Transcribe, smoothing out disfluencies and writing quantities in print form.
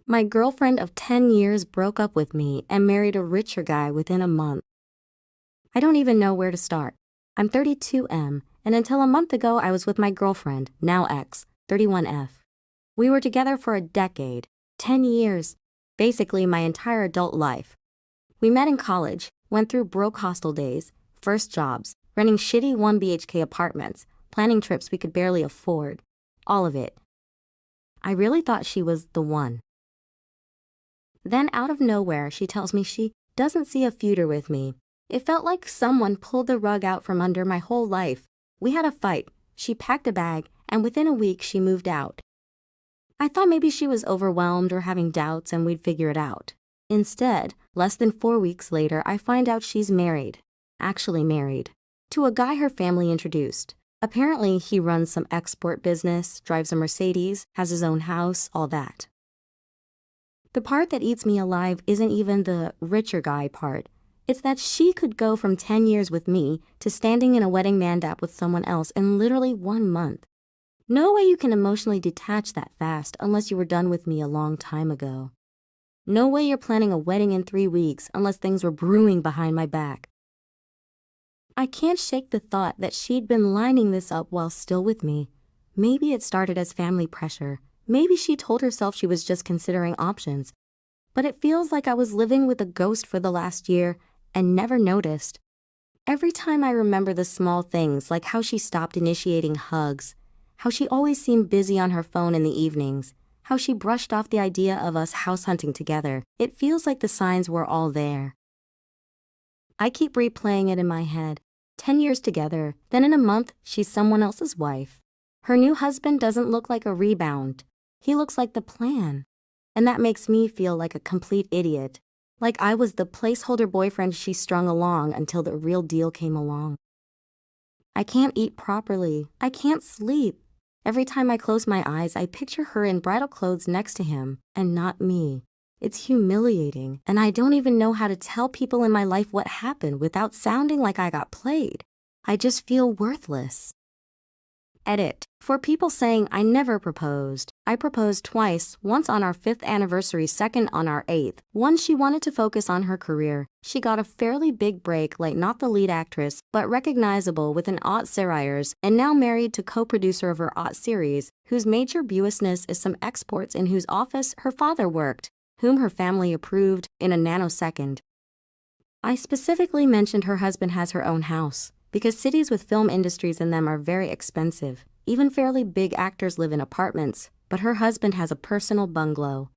My girlfriend of 10 years broke up with me and married a richer guy within a month. I don't even know where to start. I'm 32M, and until a month ago I was with my girlfriend, now ex, 31F. We were together for a decade, 10 years, basically my entire adult life. We met in college, went through broke hostel days, first jobs, renting shitty 1 BHK apartments, planning trips we could barely afford. All of it. I really thought she was the one. Then out of nowhere, she tells me she doesn't see a future with me. It felt like someone pulled the rug out from under my whole life. We had a fight, she packed a bag, and within a week she moved out. I thought maybe she was overwhelmed or having doubts and we'd figure it out. Instead, less than 4 weeks later, I find out she's married. Actually married. To a guy her family introduced. Apparently, he runs some export business, drives a Mercedes, has his own house, all that. The part that eats me alive isn't even the richer guy part. It's that she could go from 10 years with me to standing in a wedding mandap with someone else in literally 1 month. No way you can emotionally detach that fast unless you were done with me a long time ago. No way you're planning a wedding in 3 weeks unless things were brewing behind my back. I can't shake the thought that she'd been lining this up while still with me. Maybe it started as family pressure. Maybe she told herself she was just considering options. But it feels like I was living with a ghost for the last year and never noticed. Every time I remember the small things, like how she stopped initiating hugs, how she always seemed busy on her phone in the evenings, how she brushed off the idea of us house hunting together, it feels like the signs were all there. I keep replaying it in my head. 10 years together, then in a month, she's someone else's wife. Her new husband doesn't look like a rebound. He looks like the plan. And that makes me feel like a complete idiot. Like I was the placeholder boyfriend she strung along until the real deal came along. I can't eat properly. I can't sleep. Every time I close my eyes, I picture her in bridal clothes next to him, and not me. It's humiliating, and I don't even know how to tell people in my life what happened without sounding like I got played. I just feel worthless. Edit. For people saying I never proposed, I proposed twice, once on our 5th anniversary, second on our 8th. Once she wanted to focus on her career. She got a fairly big break, like not the lead actress, but recognizable with an aught series, and now married to co-producer of her aught series, whose major business is some exports in whose office her father worked, whom her family approved in a nanosecond. I specifically mentioned her husband has her own house, because cities with film industries in them are very expensive. Even fairly big actors live in apartments, but her husband has a personal bungalow.